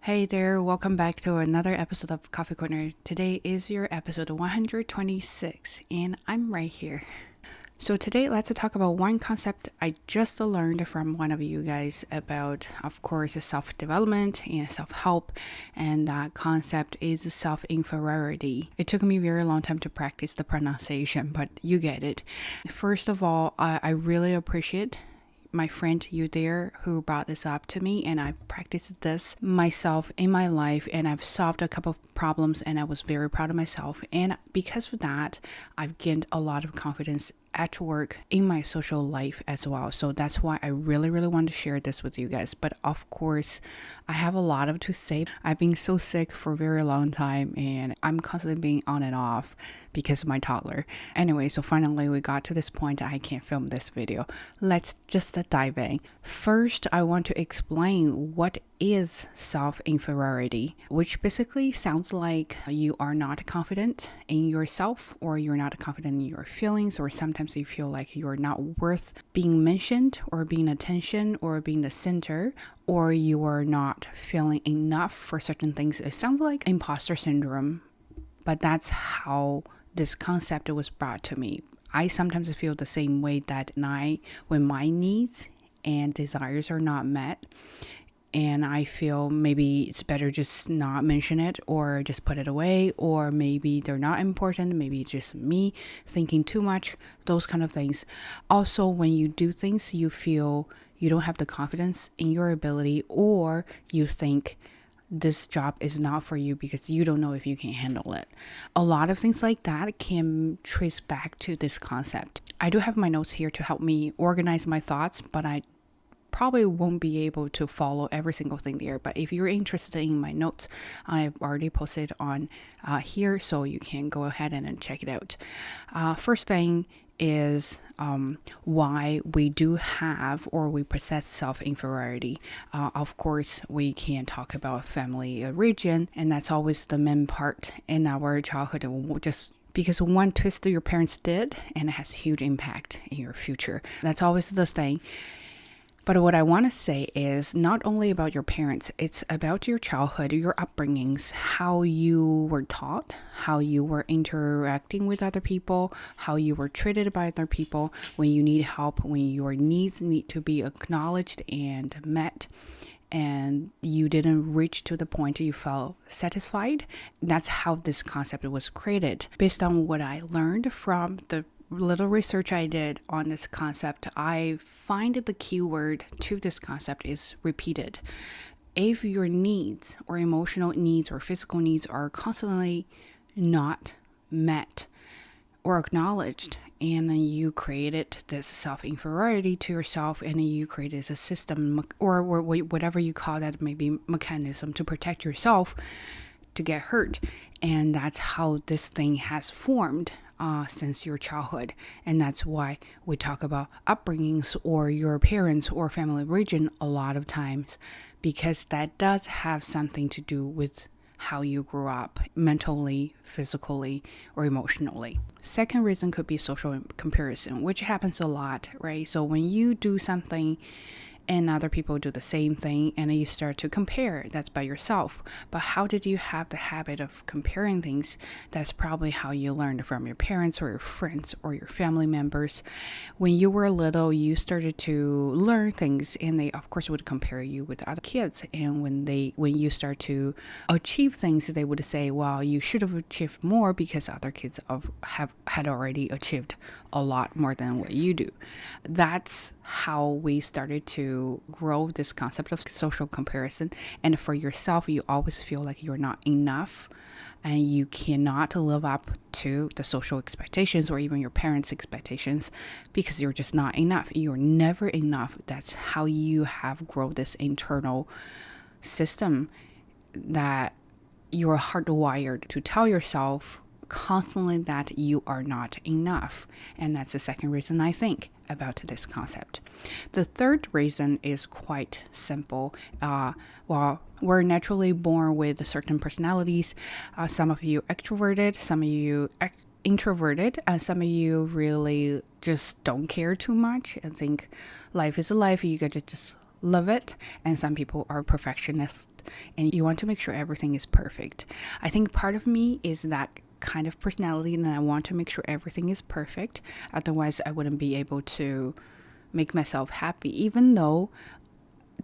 Hey there, welcome back to another episode of Coffee Corner. Today is your episode 126, and I'm right here. So today, let's talk about one concept I just learned from one of you guys about, of course, self-development and self-help, and that concept is self-inferiority. It took me a very long time to practice the pronunciation, but you get it. First of all, I really appreciate my friend you there who brought this up to me, and I practiced this myself in my life, and I've solved a couple of problems, and I was very proud of myself. And because of that, I've gained a lot of confidence at work, in my social life as well. So that's why I really want to share this with you guys. But of course, I have a lot of to say. I've been so sick for a very long time, and I'm constantly being on and off because of my toddler. Anyway, so finally we got to this point I can't film this video. Let's just dive in. First, I want to explain what is self-inferiority, which basically sounds like you are not confident in yourself, or you're not confident in your feelings, or sometimes you feel like you're not worth being mentioned or being attention or being the center, or you are not feeling enough for certain things. It sounds like imposter syndrome, but that's how this concept was brought to me. I sometimes feel the same way that when my needs and desires are not met, and I feel maybe it's better just not mention it or just put it away, or maybe they're not important, maybe it's just me thinking too much, those kind of things. Also, when you do things, you feel you don't have the confidence in your ability, or you think this job is not for you because you don't know if you can handle it. A lot of things like that can trace back to this concept. I do have my notes here to help me organize my thoughts, but I probably won't be able to follow every single thing there. But if you're interested in my notes, I've already posted on here, so you can go ahead and check it out. First thing is why we do have or we possess self-inferiority. Of course, we can talk about family origin, and that's always the main part in our childhood. Just because one twist your parents did, and it has huge impact in your future. That's always the thing. But what I want to say is not only about your parents, it's about your childhood, your upbringings, how you were taught, how you were interacting with other people, how you were treated by other people, when you need help, when your needs need to be acknowledged and met, and you didn't reach to the point you felt satisfied. That's how this concept was created. Based on what I learned from the little research I did on this concept, I find that the key word to this concept is repeated. If your needs or emotional needs or physical needs are constantly not met or acknowledged, and you created this self-inferiority to yourself, and you created a system or whatever you call that, maybe mechanism to protect yourself to get hurt, and that's how this thing has formed since your childhood. And that's why we talk about upbringings or your parents or family origin a lot of times, because that does have something to do with how you grew up mentally, physically, or emotionally. Second reason could be social comparison, which happens a lot, right? So when you do something and other people do the same thing, and you start to compare, that's by yourself. But how did you have the habit of comparing things? That's probably how you learned from your parents or your friends or your family members. When you were little, you started to learn things, and they of course would compare you with other kids. And when you start to achieve things, they would say, well, you should have achieved more because other kids had already achieved a lot more than what you do. That's how we started to grow this concept of social comparison. And for yourself, you always feel like you're not enough, and you cannot live up to the social expectations or even your parents' expectations because you're just not enough. You're never enough. That's how you have grown this internal system that you're hardwired to tell yourself constantly that you are not enough. And that's the second reason I think about this concept. The third reason is quite simple. Well, we're naturally born with certain personalities. Some of you extroverted, some of you introverted, and some of you really just don't care too much and think life is a life, you gotta just love it. And some people are perfectionists and you want to make sure everything is perfect. I think part of me is that kind of personality, and I want to make sure everything is perfect. Otherwise, I wouldn't be able to make myself happy, even though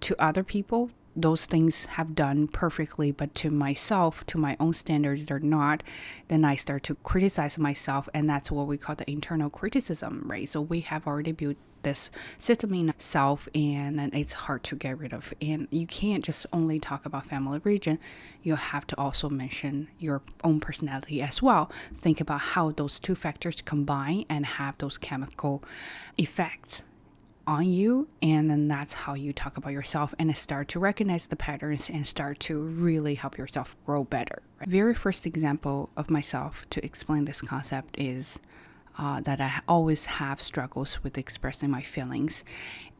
to other people, those things have done perfectly, but to myself, to my own standards, they're not. Then I start to criticize myself, and that's what we call the internal criticism, right? So we have already built this system in self, and it's hard to get rid of. And you can't just only talk about family origin. You have to also mention your own personality as well. Think about how those two factors combine and have those chemical effects on you, and then that's how you talk about yourself and start to recognize the patterns and start to really help yourself grow better. Very first example of myself to explain this concept is that I always have struggles with expressing my feelings.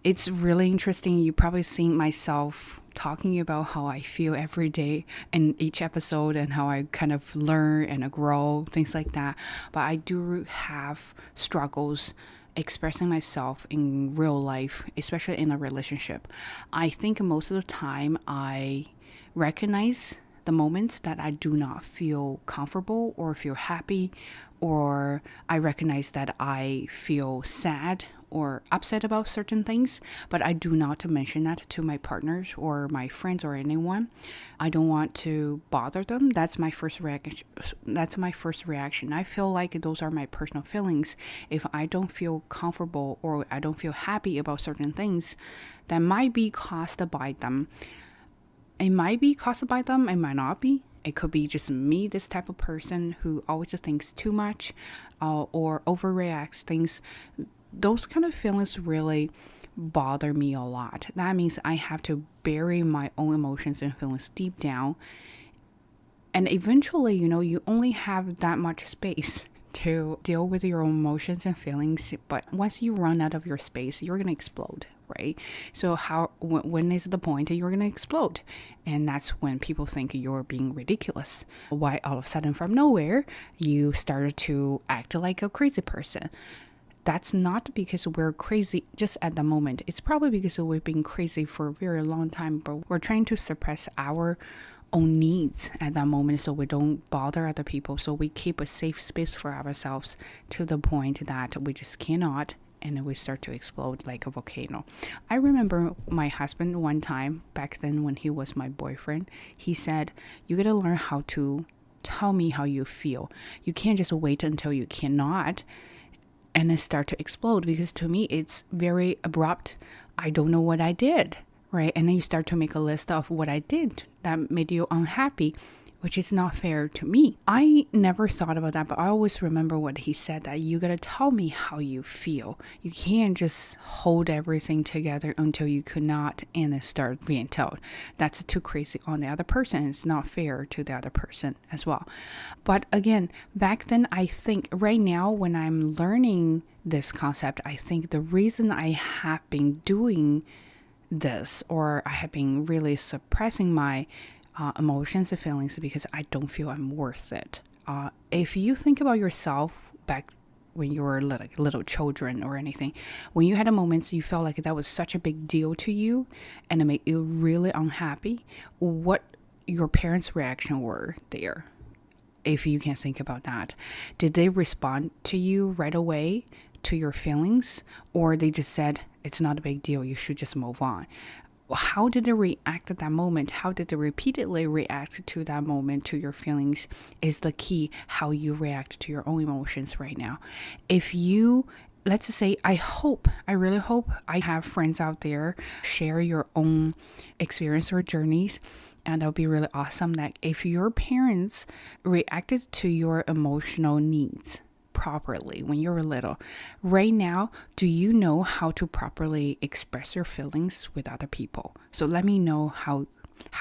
It's really interesting. You probably seen myself talking about how I feel every day in each episode and how I kind of learn and grow, things like that. But I do have struggles expressing myself in real life, especially in a relationship. I think most of the time I recognize the moments that I do not feel comfortable or feel happy, or I recognize that I feel sad or upset about certain things, but I do not to mention that to my partners or my friends or anyone. I don't want to bother them. That's my first reaction. I feel like those are my personal feelings. If I don't feel comfortable or I don't feel happy about certain things, that might be caused by them. It might be caused by them, it might not be. It could be just me, this type of person who always thinks too much or overreacts things. Those kind of feelings really bother me a lot. That means I have to bury my own emotions and feelings deep down. And eventually, you only have that much space to deal with your own emotions and feelings. But once you run out of your space, you're going to explode, right? So when is the point that you're going to explode? And that's when people think you're being ridiculous. Why all of a sudden from nowhere, you started to act like a crazy person. That's not because we're crazy just at the moment. It's probably because we've been crazy for a very long time, but we're trying to suppress our own needs at that moment so we don't bother other people. So we keep a safe space for ourselves to the point that we just cannot, and then we start to explode like a volcano. I remember my husband one time, back then when he was my boyfriend, he said, you gotta learn how to tell me how you feel. You can't just wait until you cannot and then start to explode, because to me it's very abrupt. I don't know what I did, right? And then you start to make a list of what I did that made you unhappy, which is not fair to me. I never thought about that, but I always remember what he said, that you gotta tell me how you feel. You can't just hold everything together until you could not and then start being told. That's too crazy on the other person. It's not fair to the other person as well. But again, back then, I think right now when I'm learning this concept, I think the reason I have been doing this, or I have been really suppressing my emotions and feelings, because I don't feel I'm worth it. If you think about yourself back when you were little children or anything, when you had a moment you felt like that was such a big deal to you and it made you really unhappy, what your parents' reaction were there? If you can think about that, did they respond to you right away to your feelings, or they just said it's not a big deal, you should just move on? How did they react at that moment? How did they repeatedly react to that moment, to your feelings, is the key. How you react to your own emotions right now. If you, let's just say, I really hope I have friends out there, share your own experience or journeys. And that would be really awesome, that if your parents reacted to your emotional needs properly when you were little, right now, do you know how to properly express your feelings with other people? So let me know how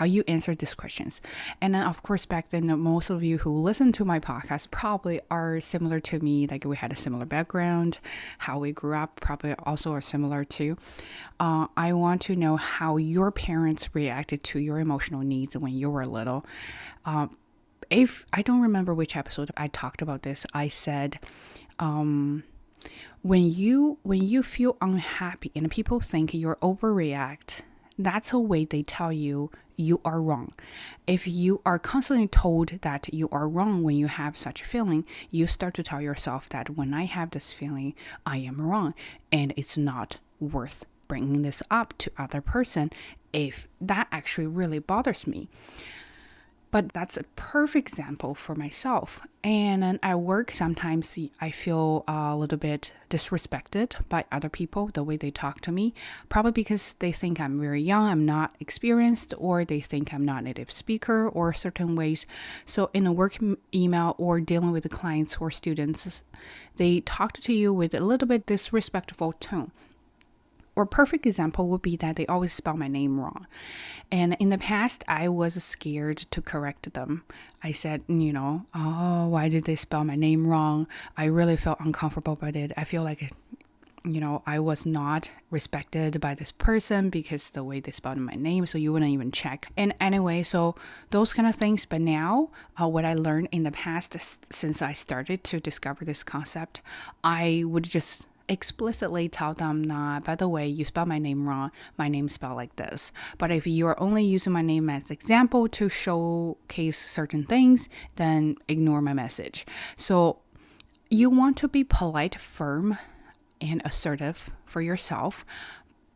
you answer these questions. And then of course, back then, most of you who listen to my podcast probably are similar to me, like we had a similar background, how we grew up probably also are similar too. I want to know how your parents reacted to your emotional needs when you were little. If I don't remember which episode I talked about this, I said, when you feel unhappy and people think you're overreact, that's a way they tell you you are wrong. If you are constantly told that you are wrong when you have such a feeling, you start to tell yourself that when I have this feeling, I am wrong, and it's not worth bringing this up to other person if that actually really bothers me. But that's a perfect example for myself. And then at work, sometimes I feel a little bit disrespected by other people, the way they talk to me, probably because they think I'm very young, I'm not experienced, or they think I'm not a native speaker, or certain ways. So in a work email or dealing with the clients or students, they talk to you with a little bit disrespectful tone. Or perfect example would be that they always spell my name wrong. And in the past, I was scared to correct them. I said, oh, why did they spell my name wrong? I really felt uncomfortable about it. I feel like, I was not respected by this person because the way they spelled my name, so you wouldn't even check. And anyway, so those kind of things. But now, what I learned in the past, since I started to discover this concept, I would just explicitly tell them, nah, by the way, you spelled my name wrong. My name's spelled like this. But if you are only using my name as example to showcase certain things, then ignore my message. So you want to be polite, firm, and assertive for yourself,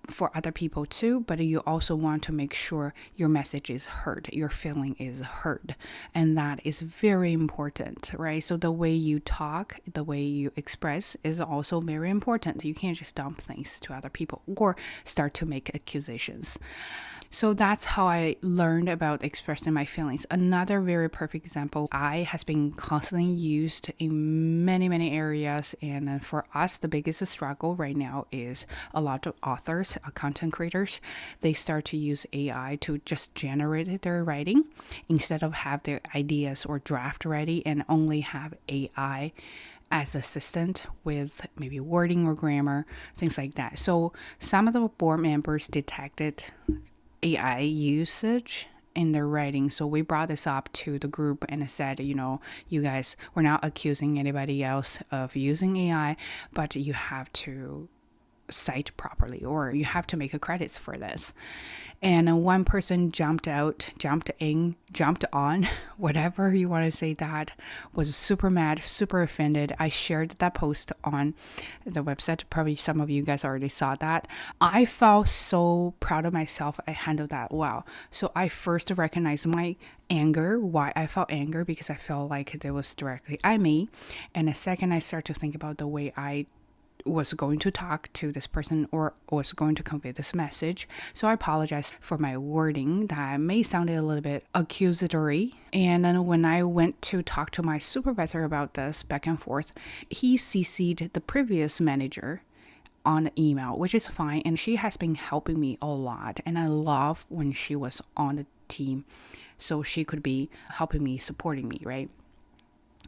for other people too, but you also want to make sure your message is heard, your feeling is heard. And that is very important, right? So the way you talk, the way you express is also very important. You can't just dump things to other people or start to make accusations. So that's how I learned about expressing my feelings. Another very perfect example, I has been constantly used in many, many areas. And for us, the biggest struggle right now is a lot of authors, content creators, they start to use AI to just generate their writing instead of have their ideas or draft ready and only have AI as assistant with maybe wording or grammar, things like that. So some of the board members detected AI usage in their writing. So we brought this up to the group and said, you guys, we're not accusing anybody else of using AI, but you have to cite properly or you have to make a credits for this. And one person jumped on, whatever you want to say, that was super mad, super offended. I shared that post on the website. Probably some of you guys already saw that. I felt so proud of myself. I handled that well. So I first recognized my anger, why I felt anger, because I felt like it was directly at me. And the second, I started to think about the way I was going to talk to this person or was going to convey this message. So I apologize for my wording that may sound a little bit accusatory. And then when I went to talk to my supervisor about this back and forth, he CC'd the previous manager on the email, which is fine. And she has been helping me a lot. And I love when she was on the team, so she could be helping me, supporting me, right?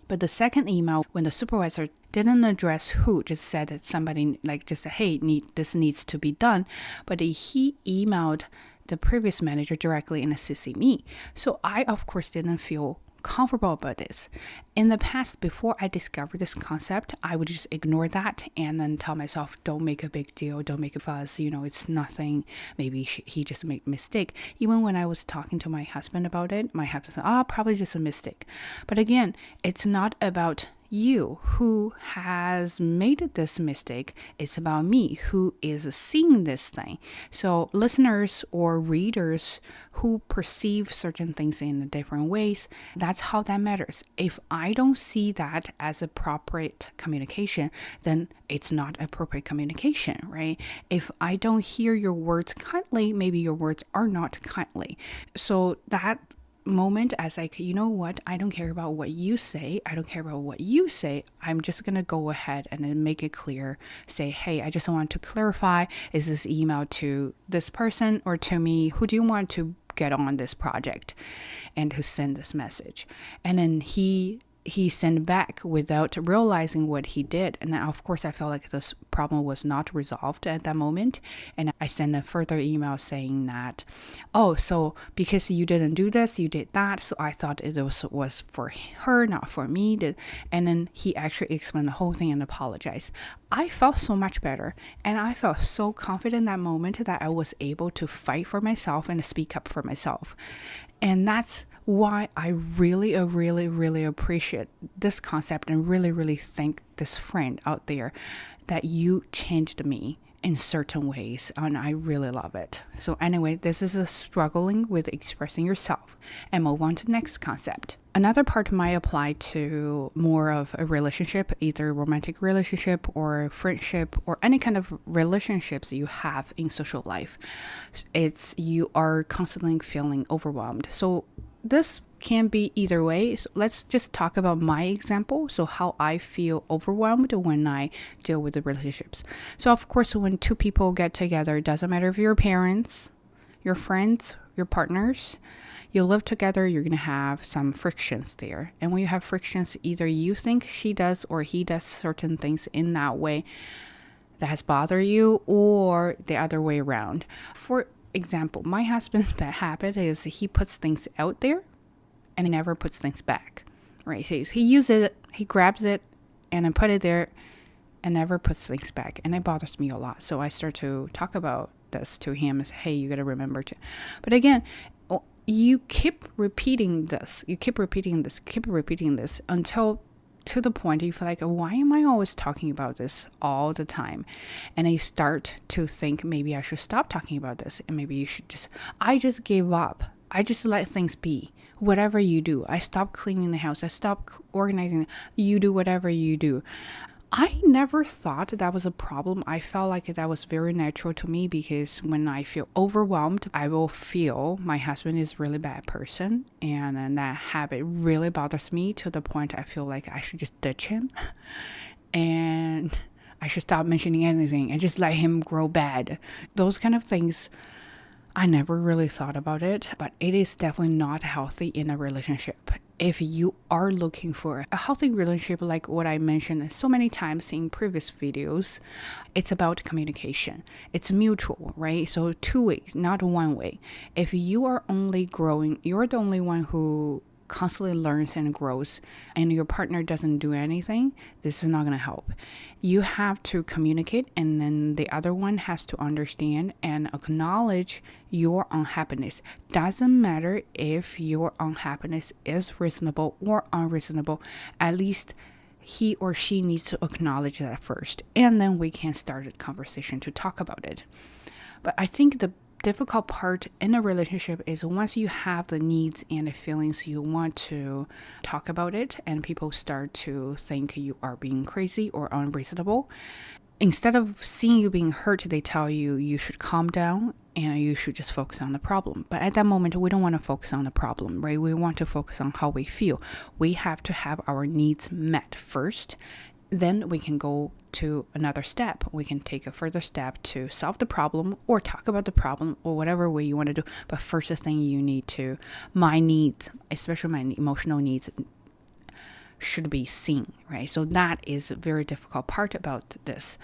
But the second email, when the supervisor didn't address who, just said that somebody just said, hey, this needs to be done. But he emailed the previous manager directly and CC me. So I, of course, didn't feel comfortable about this. In the past, before I discovered this concept, I would just ignore that and then tell myself, don't make a big deal, don't make a fuss, it's nothing, maybe he just made a mistake. Even when I was talking to my husband about it, my husband said, probably just a mistake. But again, it's not about you who has made this mistake. It's about me who is seeing this thing. So listeners or readers who perceive certain things in different ways, that's how that matters. If I don't see that as appropriate communication, then it's not appropriate communication, right? If I don't hear your words kindly, maybe your words are not kindly. So that moment as like, you know what, I don't care about what you say. I'm just going to go ahead and then make it clear. Say, hey, I just want to clarify, is this email to this person or to me? Who do you want to get on this project and to send this message? And then he he sent back without realizing what he did. And of course, I felt like this problem was not resolved at that moment. And I sent a further email saying that, oh, so because you didn't do this, you did that. So I thought it was for her, not for me. And then he actually explained the whole thing and apologized. I felt so much better. And I felt so confident in that moment that I was able to fight for myself and speak up for myself. And that's why I really appreciate this concept and really thank this friend out there that you changed me in certain ways, and I really love it. So anyway, this is a struggling with expressing yourself, and move on to the next concept. Another part might apply to more of a relationship, either romantic relationship or friendship or any kind of relationships you have in social life. It's you are constantly feeling overwhelmed. So this can be either way. So let's just talk about my example. So how I feel overwhelmed when I deal with the relationships. So of course, when two people get together, it doesn't matter if you're parents, your friends, your partners, you live together, you're going to have some frictions there. And when you have frictions, either you think she does or he does certain things in that way that has bothered you, or the other way around. For example, my husband's bad habit is he puts things out there and he never puts things back, right? So he uses it, he grabs it and then put it there and never puts things back. And it bothers me a lot. So I start to talk about this to him as, hey, you got to remember to. But again, you keep repeating this, until to the point you feel like, why am I always talking about this all the time? And you start to think, maybe I should stop talking about this. And maybe you should I just gave up. I just let things be. Whatever you do, I stop cleaning the house. I stop organizing. You do whatever you do. I never thought that was a problem. I felt like that was very natural to me, because when I feel overwhelmed, I will feel my husband is a really bad person. And that habit really bothers me to the point I feel like I should just ditch him. And I should stop mentioning anything and just let him grow bad. Those kind of things, I never really thought about it, but it is definitely not healthy in a relationship. If you are looking for a healthy relationship, like what I mentioned so many times in previous videos, it's about communication. It's mutual, right? So two ways, not one way. If you are only growing, you're the only one who constantly learns and grows, and your partner doesn't do anything, this is not going to help. You have to communicate, and then the other one has to understand and acknowledge your unhappiness. Doesn't matter if your unhappiness is reasonable or unreasonable, at least he or she needs to acknowledge that first, and then we can start a conversation to talk about it. But I think the difficult part in a relationship is once you have the needs and the feelings, you want to talk about it, and people start to think you are being crazy or unreasonable. Instead of seeing you being hurt, they tell you you should calm down and you should just focus on the problem. But at that moment, we don't want to focus on the problem, right? We want to focus on how we feel. We have to have our needs met first. Then we can go to another step. We can take a further step to solve the problem or talk about the problem or whatever way you want to do. But first, the thing you need to, my needs, especially my emotional needs, should be seen, right? So that is a very difficult part about this.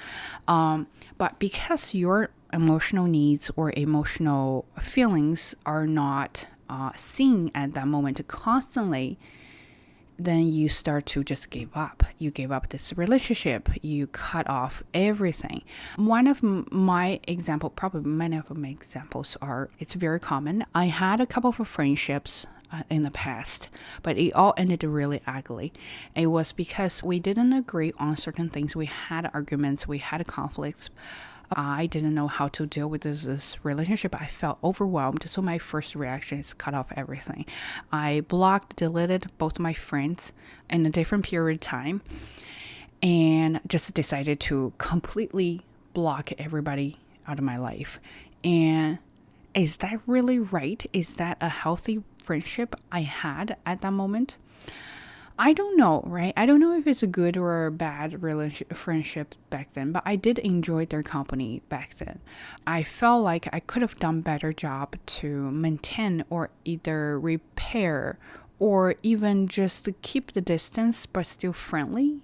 But because your emotional needs or emotional feelings are not seen at that moment constantly, then you start to just give up. You give up this relationship. You cut off everything. One of my example, probably many of my examples are, it's very common. I had a couple of friendships in the past, but it all ended really ugly. It was because we didn't agree on certain things. We had arguments, we had conflicts. I didn't know how to deal with this relationship. I felt overwhelmed. So my first reaction is cut off everything. I blocked, deleted both my friends in a different period of time, and just decided to completely block everybody out of my life. And is that really right? Is that a healthy friendship I had at that moment? I don't know, right? I don't know if it's a good or a bad friendship back then, but I did enjoy their company back then. I felt like I could have done better job to maintain or either repair or even just to keep the distance but still friendly,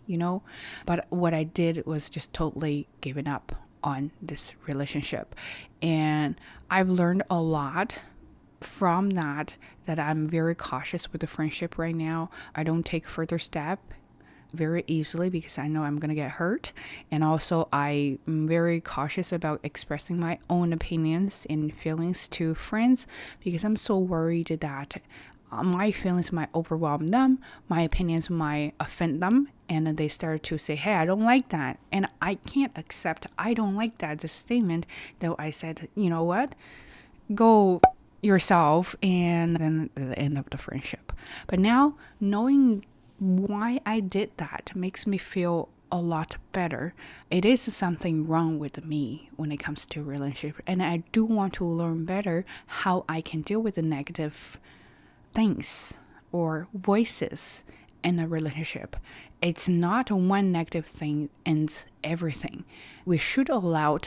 But what I did was just totally giving up on this relationship. And I've learned a lot from that I'm very cautious with the friendship right now. I don't take further step very easily because I know I'm going to get hurt. And also I'm very cautious about expressing my own opinions and feelings to friends because I'm so worried that my feelings might overwhelm them, my opinions might offend them, and then they start to say, hey, I don't like that. And I can't accept I don't like that, this statement, though I said, you know what, go yourself, and then the end of the friendship. But now knowing why I did that makes me feel a lot better. It is something wrong with me when it comes to relationship, and I do want to learn better how I can deal with the negative things or voices in a relationship. It's not one negative thing ends everything. We should allow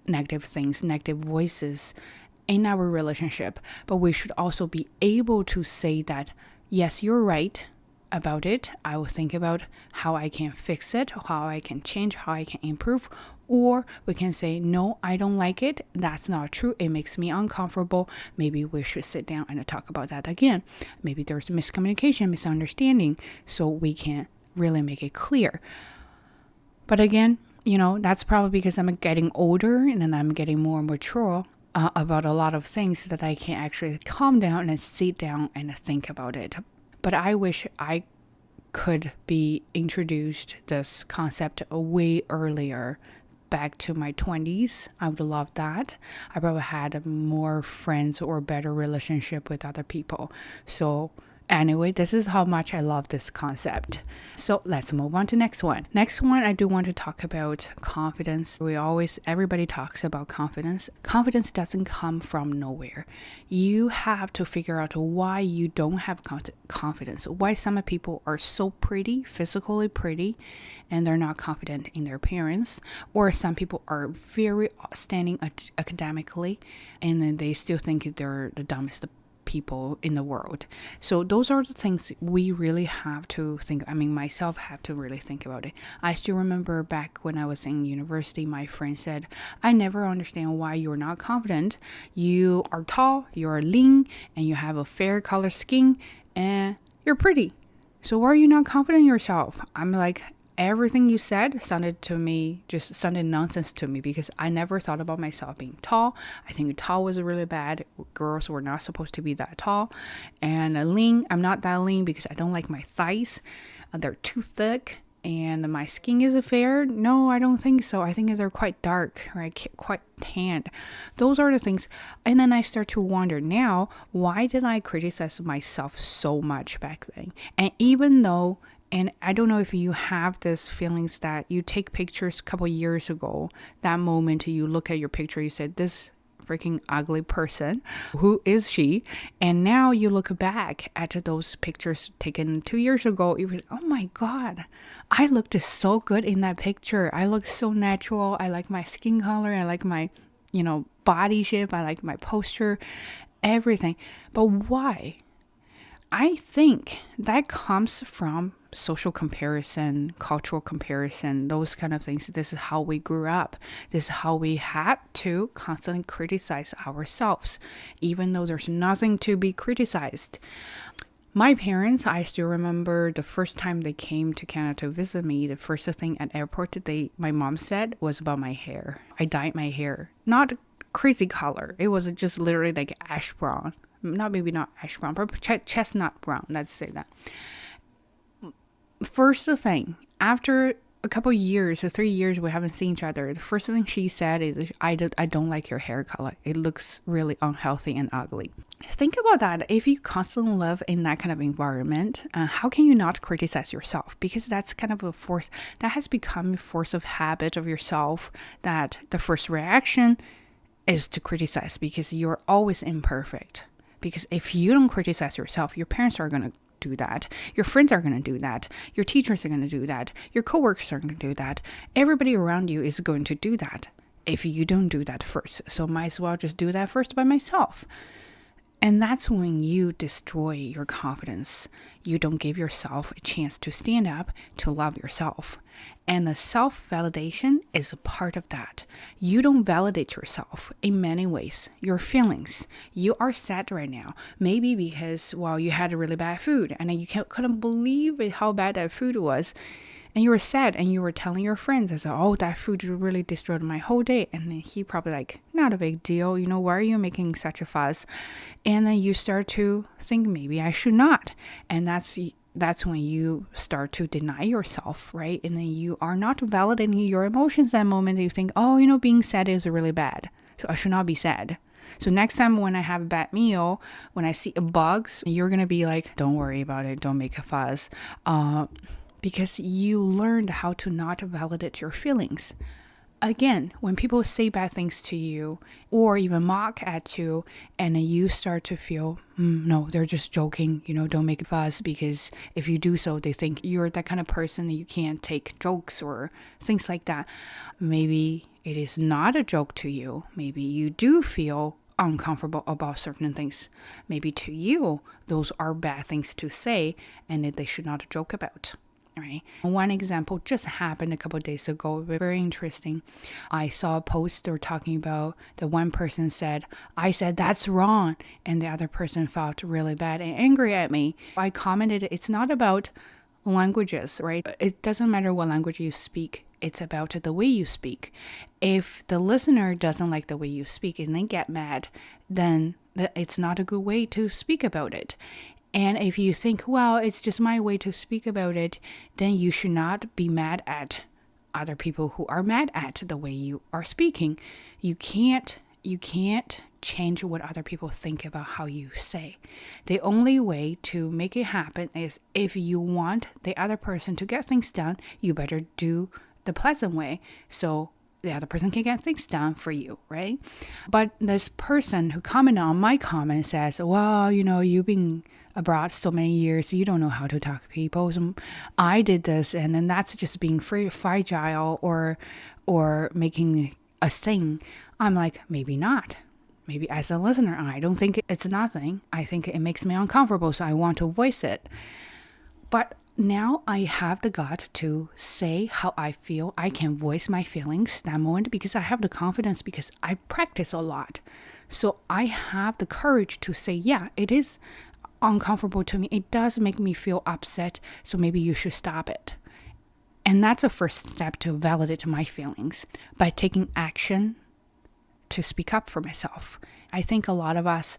negative things, negative voices in our relationship, but we should also be able to say that, yes, you're right about it. I will think about how I can fix it, how I can change, how I can improve. Or we can say, no, I don't like it. That's not true. It makes me uncomfortable. Maybe we should sit down and talk about that again. Maybe there's miscommunication, misunderstanding, so we can really make it clear. But again, that's probably because I'm getting older and then I'm getting more mature about a lot of things that I can actually calm down and sit down and think about it. But I wish I could be introduced this concept way earlier, back to my 20s. I would love that. I probably had more friends or better relationship with other people. So anyway, this is how much I love this concept. So let's move on to next one. Next one, I do want to talk about confidence. Everybody talks about confidence. Confidence doesn't come from nowhere. You have to figure out why you don't have confidence. Why some people are so pretty, physically pretty, and they're not confident in their appearance. Or some people are very outstanding academically, and then they still think they're the dumbest people in the world. So those are the things we really have to think. Myself have to really think about it. I still remember back when I was in university, my friend said, I never understand why you're not confident. You are tall, you're lean, and you have a fair color skin, and you're pretty. So why are you not confident in yourself? I'm like, everything you said sounded nonsense to me because I never thought about myself being tall. I think tall was really bad. Girls were not supposed to be that tall. And lean, I'm not that lean because I don't like my thighs. They're too thick. And my skin is fair. No, I don't think so. I think they're quite dark, right? Quite tanned. Those are the things. And then I start to wonder now, why did I criticize myself so much back then? And even though, and I don't know if you have this feelings that you take pictures a couple years ago, that moment you look at your picture, you said, this freaking ugly person, who is she? And now you look back at those pictures taken 2 years ago, you like, oh my God, I looked so good in that picture. I look so natural. I like my skin color. I like my, body shape. I like my posture, everything. But why? I think that comes from social comparison, cultural comparison, those kind of things. This is how we grew up. This is how we had to constantly criticize ourselves, even though there's nothing to be criticized. My parents, I still remember the first time they came to Canada to visit me, the first thing at airport my mom said was about my hair. I dyed my hair. Not crazy color. It was just literally like ash brown. Maybe not ash brown, but chestnut brown. Let's say that. First thing, after a couple years, 3 years we haven't seen each other, the first thing she said is, I don't like your hair color. It looks really unhealthy and ugly. Think about that. If you constantly live in that kind of environment, how can you not criticize yourself? Because that's kind of a force that has become a force of habit of yourself, that the first reaction is to criticize because you're always imperfect. Because if you don't criticize yourself, your parents are going to do that. Your friends are going to do that. Your teachers are going to do that. Your coworkers are going to do that. Everybody around you is going to do that if you don't do that first. So might as well just do that first by myself. And that's when you destroy your confidence. You don't give yourself a chance to stand up, to love yourself. And the self-validation is a part of that. You don't validate yourself in many ways. Your feelings. You are sad right now. Maybe because, well, you had a really bad food and you couldn't believe it, how bad that food was. And you were sad and you were telling your friends, I said, oh, that food really destroyed my whole day. And then he probably like, not a big deal. Why are you making such a fuss? And then you start to think, maybe I should not. And that's when you start to deny yourself, right? And then you are not validating your emotions that moment. You think, oh, being sad is really bad, so I should not be sad. So next time when I have a bad meal, when I see bugs, you're going to be like, don't worry about it. Don't make a fuss. Because you learned how to not validate your feelings. Again, when people say bad things to you or even mock at you, and you start to feel, no, they're just joking, don't make a fuss, because if you do so, they think you're that kind of person that you can't take jokes or things like that. Maybe it is not a joke to you. Maybe you do feel uncomfortable about certain things. Maybe to you, those are bad things to say and that they should not joke about. Right. One example just happened a couple of days ago. Very interesting. I saw a post or talking about the one person said, I said that's wrong. And the other person felt really bad and angry at me. I commented, it's not about languages, right? It doesn't matter what language you speak. It's about the way you speak. If the listener doesn't like the way you speak and they get mad, then it's not a good way to speak about it. And if you think, well, it's just my way to speak about it, then you should not be mad at other people who are mad at the way you are speaking. You can't change what other people think about how you say. The only way to make it happen is if you want the other person to get things done, you better do the pleasant way. So the other person can get things done for you, right? But this person who commented on my comment says, well, you've been abroad so many years, you don't know how to talk to people. So I did this, and then that's just being fragile or making a thing. I'm like, maybe not. Maybe as a listener, I don't think it's nothing. I think it makes me uncomfortable, so I want to voice it. But now I have the gut to say how I feel. I can voice my feelings that moment because I have the confidence, because I practice a lot. So I have the courage to say, yeah, it is uncomfortable to me. It does make me feel upset. So maybe you should stop it. And that's a first step to validate my feelings by taking action to speak up for myself. I think a lot of us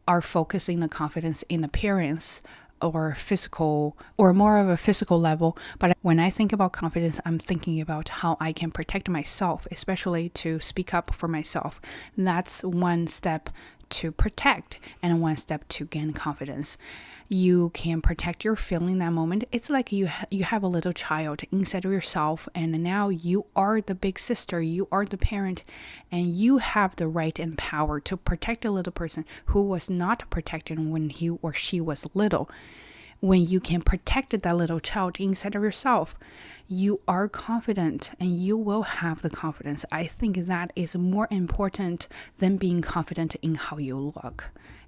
are focusing the confidence in appearance or physical, or more of a physical level. But when I think about confidence, I'm thinking about how I can protect myself, especially to speak up for myself. That's one step to protect and one step to gain confidence. You can protect your feeling that moment. It's like you have a little child inside of yourself, and now you are the big sister, you are the parent, and you have the right and power to protect a little person who was not protected when he or she was little. When you can protect that little child inside of yourself, you are confident and you will have the confidence. I think that is more important than being confident in how you look.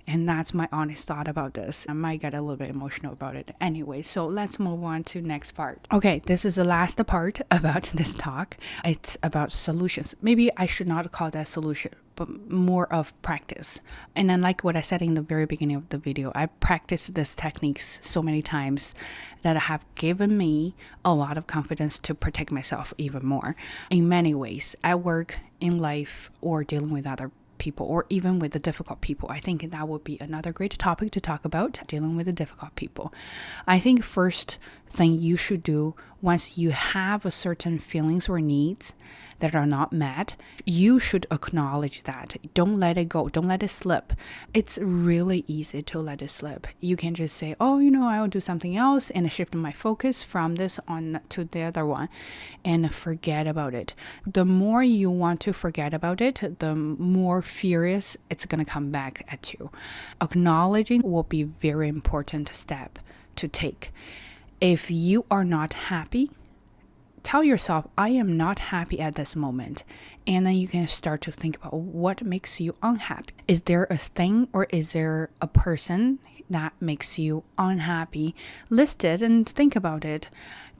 And that's my honest thought about this. I might get a little bit emotional about it anyway. So let's move on to next part. Okay, this is the last part about this talk. It's about solutions. Maybe I should not call that solution, but more of practice. And then like what I said in the very beginning of the video, I practiced these techniques so many times that have given me a lot of confidence to protect myself even more in many ways, at work, in life, or dealing with other people, or even with the difficult people. I think that would be another great topic to talk about, dealing with the difficult people. I think first thing you should do once you have a certain feelings or needs that are not met, you should acknowledge that. Don't let it go. Don't let it slip. It's really easy to let it slip. You can just say, oh, I will do something else and shift my focus from this on to the other one and forget about it. The more you want to forget about it, the more furious it's going to come back at you. Acknowledging will be a very important step to take. If you are not happy, tell yourself, I am not happy at this moment. And then you can start to think about what makes you unhappy. Is there a thing or is there a person that makes you unhappy? List it and think about it.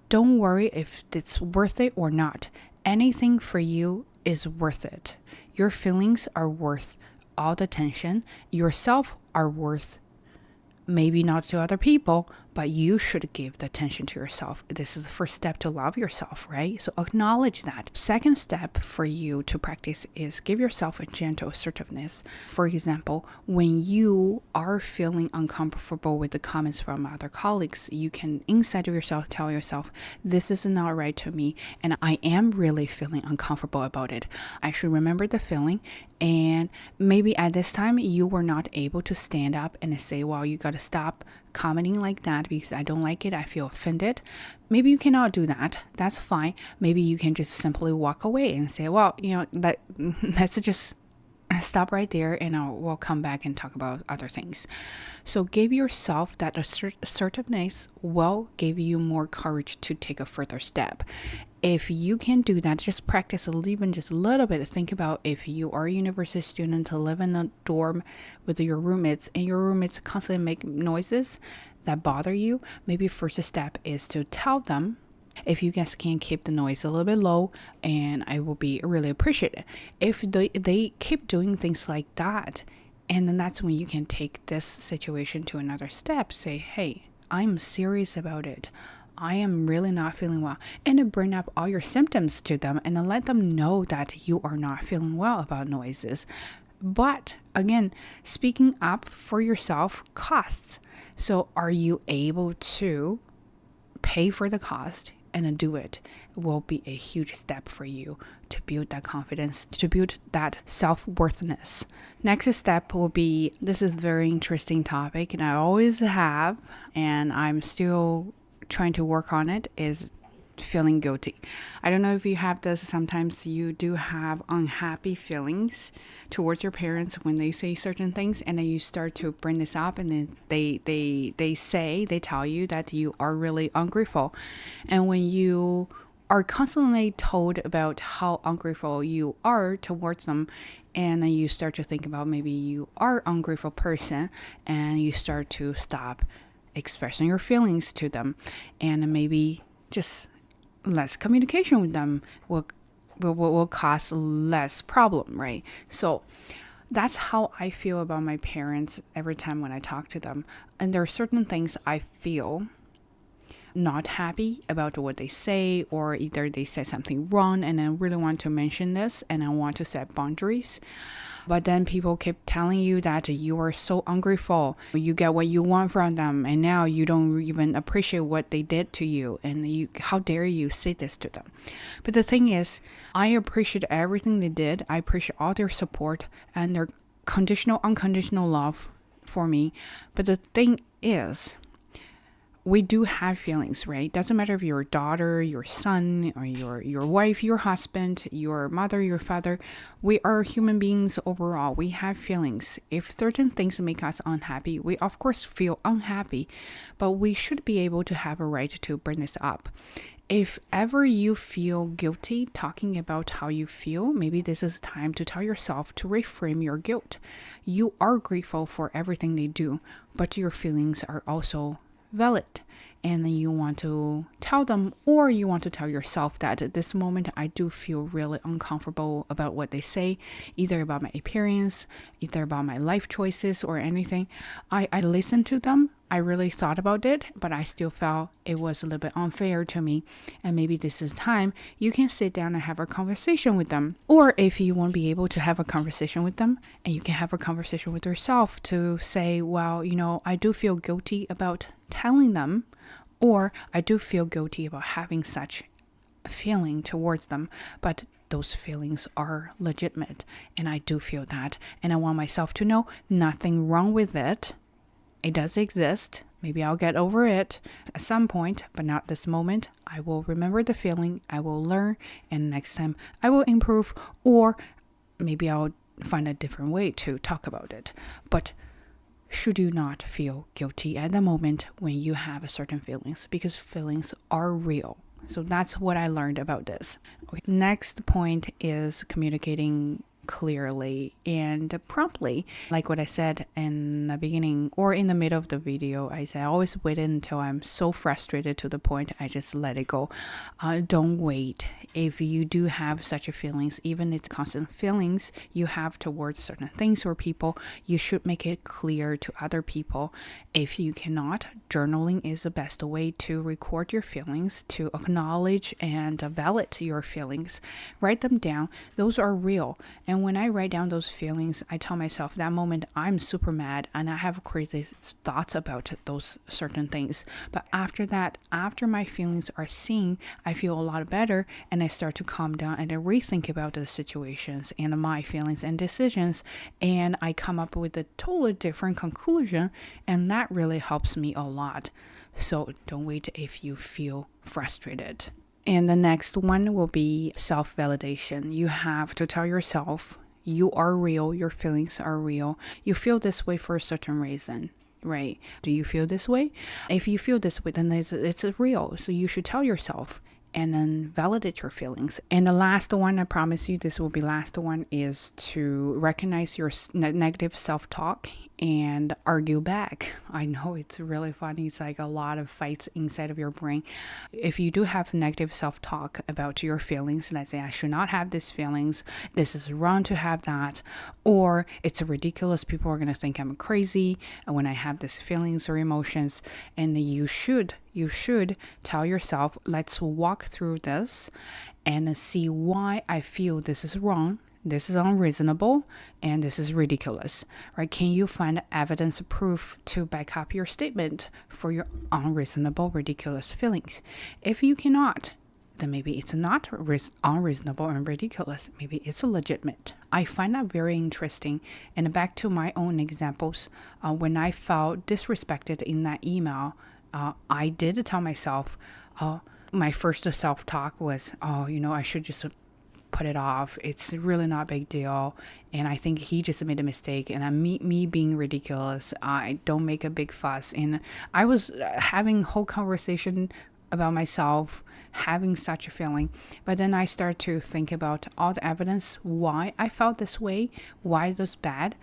Don't worry if it's worth it or not. Anything for you is worth it. Your feelings are worth all the attention. Yourself are worth, maybe not to other people, but you should give the attention to yourself. This is the first step to love yourself, right? So acknowledge that. Second step for you to practice is give yourself a gentle assertiveness. For example, when you are feeling uncomfortable with the comments from other colleagues, you can inside of yourself tell yourself, this is not right to me, and I am really feeling uncomfortable about it. I should remember the feeling, and maybe at this time you were not able to stand up and say, well, you got to stop commenting like that because I don't like it, I feel offended. Maybe you cannot do that. That's fine. Maybe you can just simply walk away and say, well, let's just stop right there, and we'll come back and talk about other things. So give yourself that assertiveness will give you more courage to take a further step. If you can do that, just practice even just a little bit. Think about if you are a university student to live in a dorm with your roommates and your roommates constantly make noises that bother you. Maybe first step is to tell them, if you guys can keep the noise a little bit low, and I will be really appreciative. If they keep doing things like that, and then that's when you can take this situation to another step. Say, hey, I'm serious about it. I am really not feeling well. And then bring up all your symptoms to them and then let them know that you are not feeling well about noises. But again, speaking up for yourself costs. So are you able to pay for the cost and then do it? It will be a huge step for you to build that confidence, to build that self-worthiness. Next step will be, this is a very interesting topic and I always have, and I'm still trying to work on it, is feeling guilty. I don't know if you have this. Sometimes you do have unhappy feelings towards your parents when they say certain things, and then you start to bring this up, and then they tell you that you are really ungrateful. And when you are constantly told about how ungrateful you are towards them, and then you start to think about maybe you are an ungrateful person, and you start to stop expressing your feelings to them, and maybe just less communication with them will cause less problem, right? So that's how I feel about my parents every time when I talk to them. And there are certain things I feel not happy about what they say, or either they said something wrong and I really want to mention this and I want to set boundaries. But then people keep telling you that you are so ungrateful. You get what you want from them, and now you don't even appreciate what they did to you. And how dare you say this to them? But the thing is, I appreciate everything they did. I appreciate all their support and their unconditional love for me. But the thing is, we do have feelings, right? Doesn't matter if you're a daughter, your son, or your wife, your husband, your mother, your father. We are human beings overall. We have feelings. If certain things make us unhappy, we of course feel unhappy, but we should be able to have a right to bring this up. If ever you feel guilty talking about how you feel, maybe this is time to tell yourself to reframe your guilt. You are grateful for everything they do, but your feelings are also valid, and then you want to tell them, or you want to tell yourself that at this moment I do feel really uncomfortable about what they say, either about my appearance, either about my life choices or anything. I listened to them, I really thought about it, but I still felt it was a little bit unfair to me, and maybe this is time you can sit down and have a conversation with them. Or if you won't be able to have a conversation with them, and you can have a conversation with yourself to say, well, I do feel guilty about telling them, or I do feel guilty about having such a feeling towards them, but those feelings are legitimate, and I do feel that, and I want myself to know nothing wrong with it. It does exist. Maybe I'll get over it at some point, but not this moment. I will remember the feeling, I will learn, and next time I will improve, or maybe I'll find a different way to talk about it. But should you not feel guilty at the moment when you have certain feelings? Because feelings are real. So that's what I learned about this. Okay. Next point is communicating clearly and promptly. Like what I said in the beginning or in the middle of the video, I said I always wait until I'm so frustrated to the point I just let it go. Don't wait. If you do have such a feelings, even it's constant feelings you have towards certain things or people, you should make it clear to other people. If you cannot, journaling is the best way to record your feelings, to acknowledge and validate your feelings. Write them down. Those are real. And when I write down those feelings, I tell myself that moment I'm super mad and I have crazy thoughts about those certain things. But after that, after my feelings are seen, I feel a lot better and I start to calm down and I rethink about the situations and my feelings and decisions, and I come up with a totally different conclusion, and that really helps me a lot. So don't wait if you feel frustrated. And the next one will be self-validation. You have to tell yourself you are real, your feelings are real. You feel this way for a certain reason, right? Do you feel this way? If you feel this way, then it's real. So you should tell yourself and then validate your feelings. And the last one, I promise you this will be last one, is to recognize your negative self-talk and argue back. I know it's really funny. It's like a lot of fights inside of your brain. If you do have negative self-talk about your feelings, let's say I should not have these feelings, this is wrong to have that, or it's ridiculous, people are going to think I'm crazy when I have these feelings or emotions, and you should tell yourself, let's walk through this and see why I feel this is wrong, this is unreasonable, and this is ridiculous, right? Can you find evidence, proof to back up your statement for your unreasonable, ridiculous feelings? If you cannot, then maybe it's not unreasonable and ridiculous. Maybe it's legitimate. I find that very interesting. And back to my own examples, when I felt disrespected in that email, I did tell myself, my first self-talk was, I should just put it off. It's really not a big deal. And I think he just made a mistake. And me being ridiculous, I don't make a big fuss. And I was having whole conversation about myself, having such a feeling. But then I start to think about all the evidence, why I felt this way, why it was bad.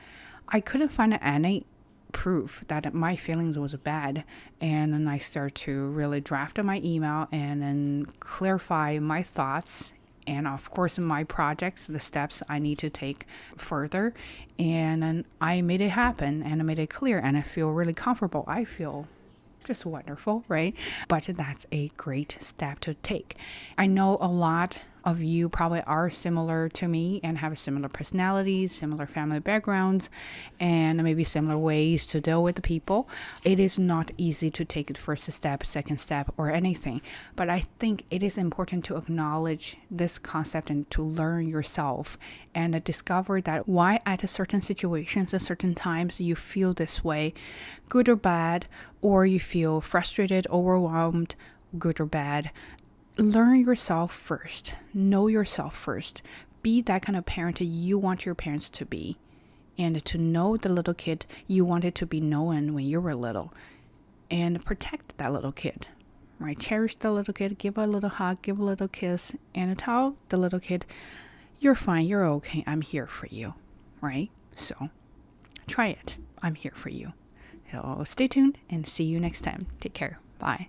I couldn't find any proof that my feelings was bad, and then I start to really draft my email and then clarify my thoughts and of course my projects, the steps I need to take further, and then I made it happen and I made it clear and I feel really comfortable. I feel just wonderful, right? But that's a great step to take. I know a lot of you probably are similar to me and have similar personalities, similar family backgrounds, and maybe similar ways to deal with the people. It is not easy to take the first step, second step, or anything. But I think it is important to acknowledge this concept and to learn yourself and discover that why at certain situations, at certain times, you feel this way, good or bad, or you feel frustrated, overwhelmed, good or bad. Learn yourself first. Know yourself first. Be that kind of parent you want your parents to be. And to know the little kid you wanted to be known when you were little. And protect that little kid. Right? Cherish the little kid. Give a little hug. Give a little kiss. And tell the little kid, you're fine. You're okay. I'm here for you. Right? So try it. I'm here for you. So stay tuned and see you next time. Take care. Bye.